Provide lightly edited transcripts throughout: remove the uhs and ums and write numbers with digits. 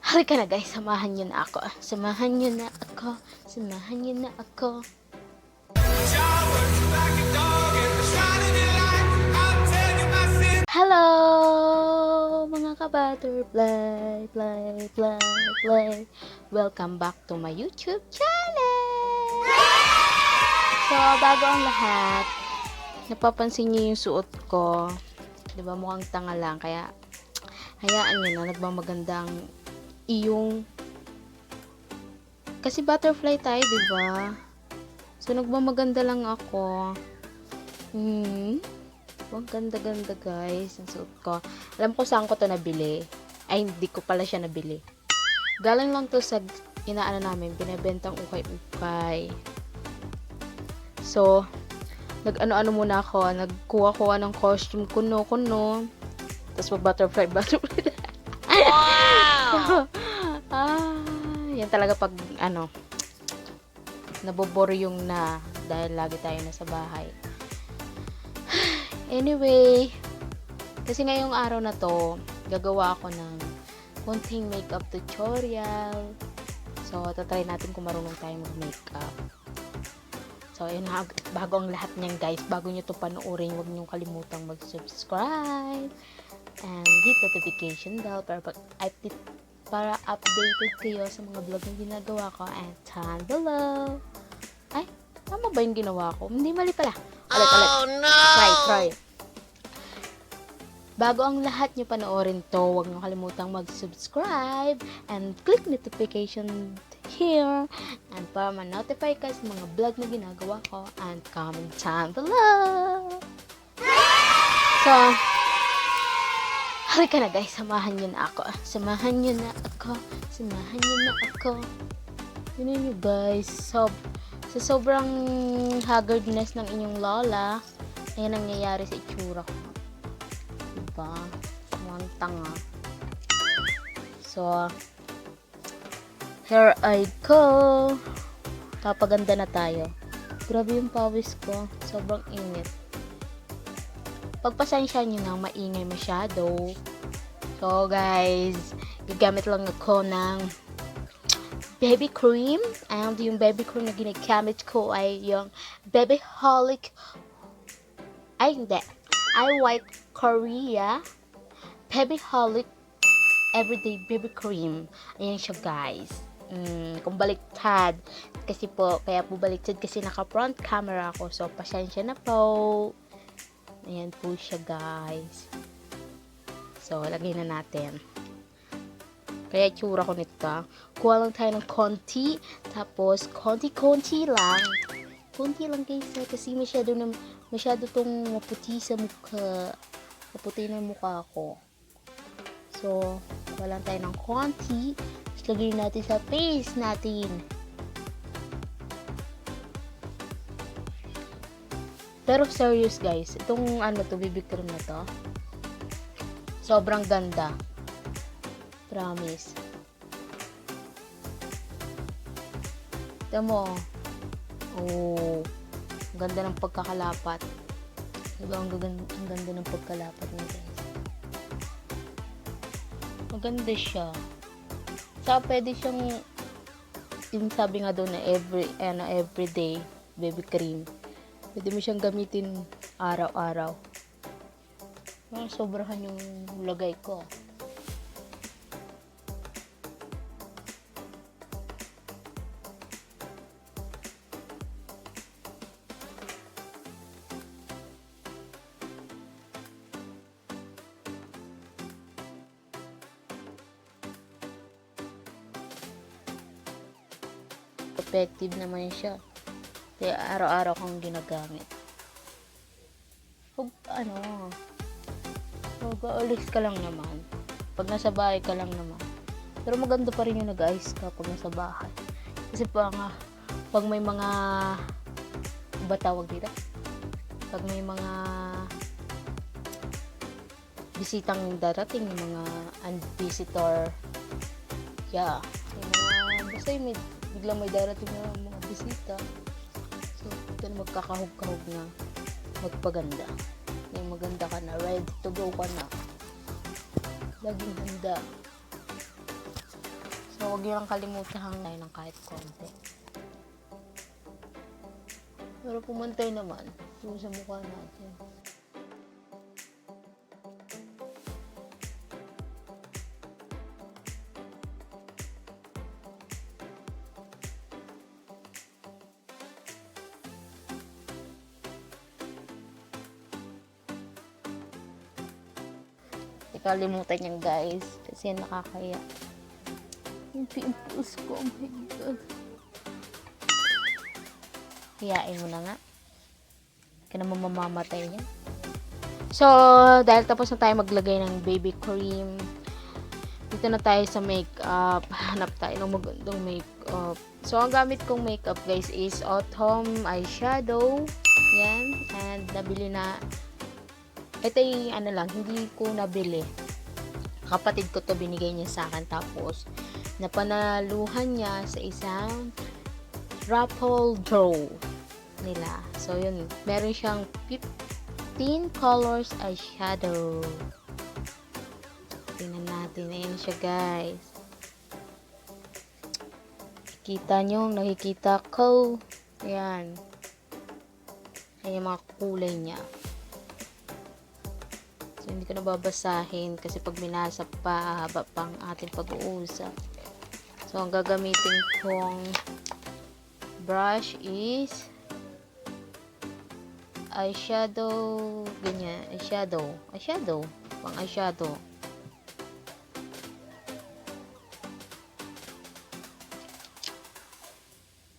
Halika na guys, samahan niyo na ako. Samahan niyo na ako. Samahan niyo na ako. Hello mga ka-butterfly, fly. Welcome back to my YouTube channel. So, bago ang lahat, napapansin niyo yung suot ko. 'Di ba mukhang tanga lang, kaya hayaan niyo na, nagmamagandang iyong kasi butterfly tayo, 'di ba? So nagmamaganda lang ako. Ang ganda-ganda guys ang suot ko. Alam ko saan ko to nabili. Ay, hindi ko pala siya nabili. Galing lang to sa inaano namin, binebentang ukay-ukay. So, nag-ano-ano muna ako, nagkuha-kuha ng costume kuno. Tapos mag-butterfly. Wow! Yan talaga pag naboboro yung dahil lagi tayo nasa bahay. Anyway, kasi ngayong araw na to, gagawa ako ng konting makeup tutorial. So, tatry natin kung marunong tayo mag-makeup. So, yun na, bago ang lahat niyan guys, bago nyo to panoorin, huwag nyo kalimutang mag-subscribe and hit notification bell para updated kayo sa mga vlog na ginagawa ko, and turn below. Ay, tama ba yung ginawa ko? Hindi, mali pala. Ulit. Oh no! Try. Bago ang lahat nyo panoorin to, huwag nyo kalimutang mag-subscribe and click notification here and para ma-notify ka sa mga vlog na ginagawa ko, and comment down below. So, halika na guys, samahan nyo na ako. Samahan nyo na ako. Yun nyo guys, sa sobrang haggardness ng inyong lola, ayan ang nangyayari sa itsura ko. Diba? Mukhang tanga. So, here I go. Papaganda na tayo. Grabe yung pawis ko. Sobrang init. Pagpasensya nyo na maingay masyado. So, guys, gagamit lang ako ng baby cream. And yung baby cream na ginagamit ko ay yung Baby Holic. Ay, hindi. I White Korea Baby Holic Everyday Baby Cream. Ayan siya, guys. Kung baliktad. Kasi po, kaya po baliktad kasi naka-front camera ako. So, pasensya na po. Ayan po siya, guys. So, lagay na natin. Kaya tsura ko nito. Kuha lang tayo ng konti. Tapos, konti lang. Konti lang guys. Kasi masyado tong maputi sa mukha. Maputi na mukha ko. So, kuha lang tayo ng konti. Tapos, lagay natin sa face natin. Pero serious guys. Itong baby cream na to. Sobrang ganda. Promise. Ito mo. Oh. Ang ganda ng pagkakalapat. Diba? Ang ganda ng pagkalapat niya guys. Maganda siya. Saka pwede siyang yung sabi nga doon na everyday baby cream. Pwede mo siyang gamitin araw-araw. Sobrahan yung lagay ko. Effective naman siya. Kaya araw-araw kong ginagamit. Pag alis ka lang naman. Pag nasa bahay ka lang naman. Pero maganda pa rin yung nag-ayos ka pag nasa bahay. Kasi pag may mga tawag dito? Pag may mga bisitang darating, mga visitor, basta yung biglang may darating na mga bisita. So, ito na magkakahog-kahog na magpaganda. Yung maganda ka na, ready to go ka na. Laging handa. huwag nyo lang kalimutan hangin ng kahit konti. Pero pumantay naman yung sa mukha natin. Kalimutan yan guys kasi nakakaya yung pimples ko. Oh my god, hiyain mo na nga, ka naman mamamatay yan. So dahil tapos na tayo maglagay ng baby cream, dito na tayo sa makeup. Hanap tayo ng magandang makeup. So ang gamit kong makeup guys is autumn eyeshadow yan, and nabili na ito yung ano lang, hindi ko nabili. Kapatid ko to, binigay niya sa akin. Tapos, napanaluhan niya sa isang raffle draw nila. So, yun. Meron siyang 15 colors eyeshadow. Tingnan natin. Ayan siya, guys. Kita nyo, nakikita ko. Ayan. Ayan yung mga kulay niya. So, hindi ko na babasahin kasi pag binasa pa, haba pang ating pag-uusap. So, ang gagamitin kong brush is eyeshadow, ganyan, eyeshadow, pang eyeshadow.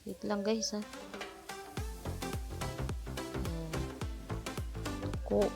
Wait lang guys ha. Ko.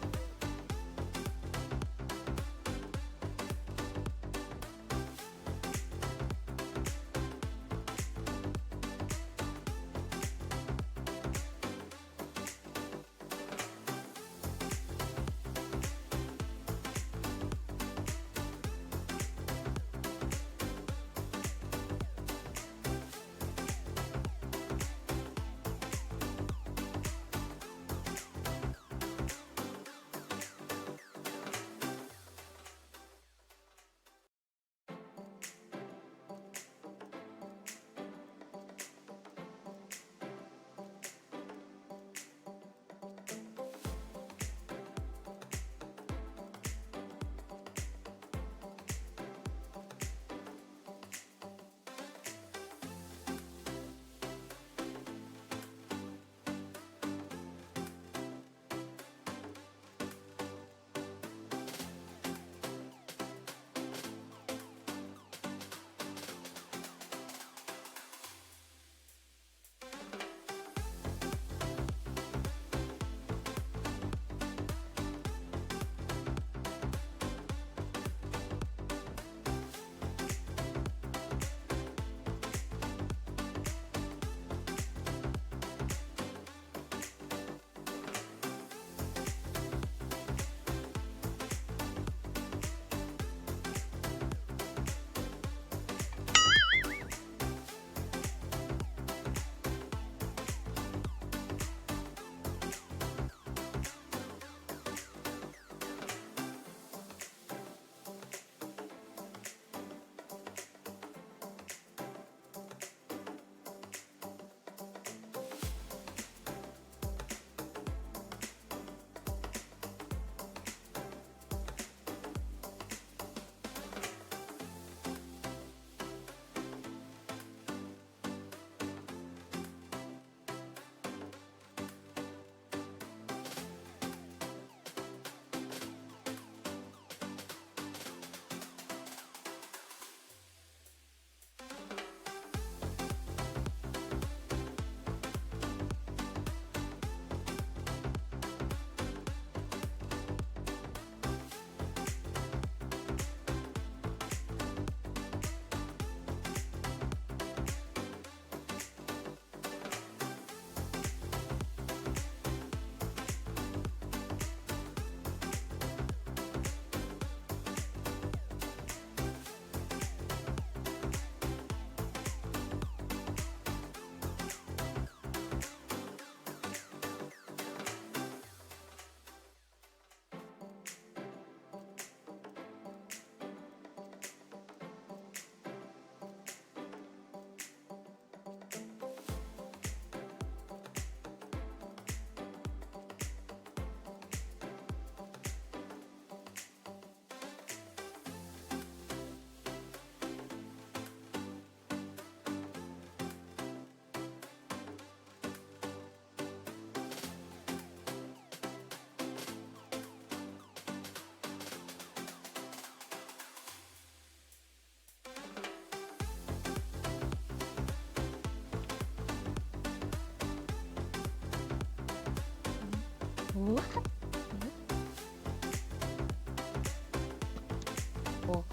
Oh.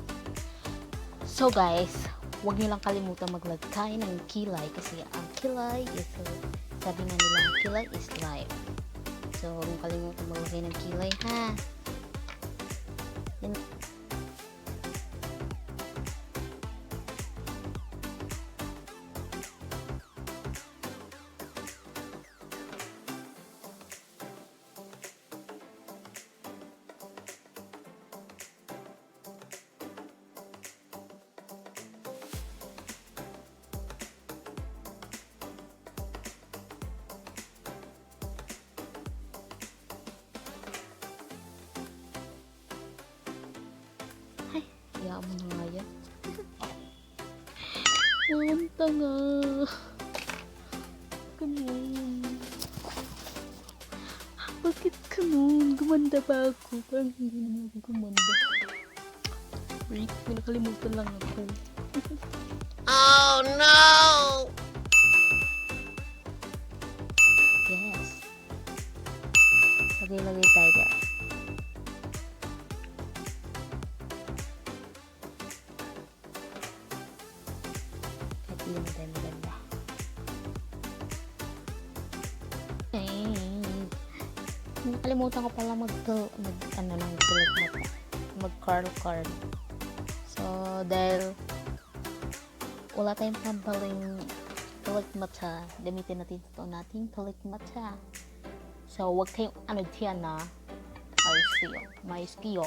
So guys, huwag niyo lang kalimutan maglagay ng kilay kasi ang kilay is, sabi nga nila, kilay is life. So, huwag niyo kalimutan maglagay ng kilay, ha? Yan. Ay, hayaan mo na nga yan. Ang tanga. Ganun. Bakit ganun? Gumanda ba ako? Parang hindi naman ako gumanda. Wait, may nakalimutan lang ako. Oh no! Yes. Lagay-lagay tayo guys. Kahit hindi na tayo maganda. Nakalimutan ko pala ano lang, tulog mata. Mag-curl. So, dahil wala tayong pambaling tulog mata, gamitin natin ito nating tulog mata. So, wag kayong ano diyan na mais kiyo.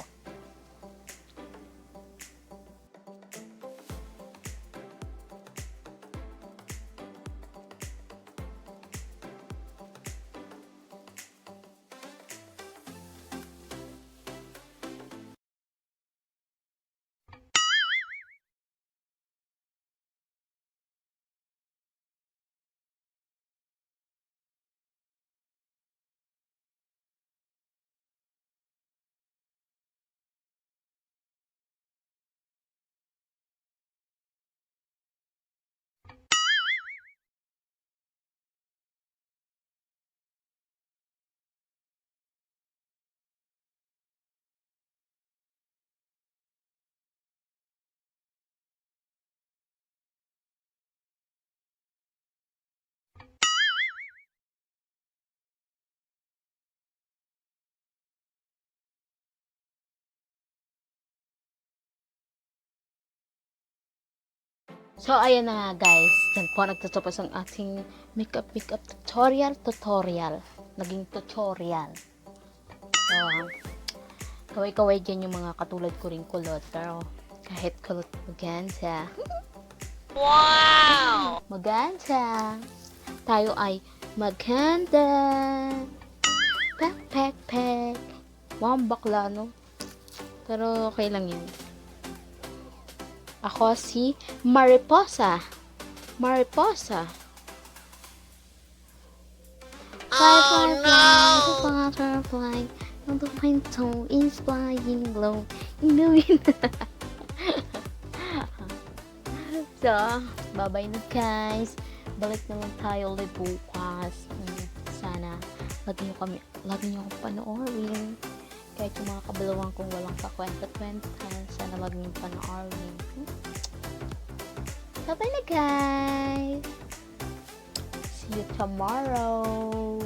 So, ayan na nga guys. Yan po nagtatapos ang ating makeup tutorial. Naging tutorial. So, kaway-kaway dyan yung mga katulad ko rin kulot. Pero, kahit kulot maganda. Wow! Maganda. Tayo ay maganda. Pak. Wow, bakla, no? Pero, okay lang yun. Ako si Mariposa. Oh no! The butterfly on the window is flying low. Inuwi na. So, bye-bye na guys. Balik naman tayo ulit bukas. Sana lagi niyo akong panoorin. Kahit yung mga kabalawang kong walang kakwenta-kwenta, sana lagi niyo panoorin. Bye-bye na guys. See you tomorrow.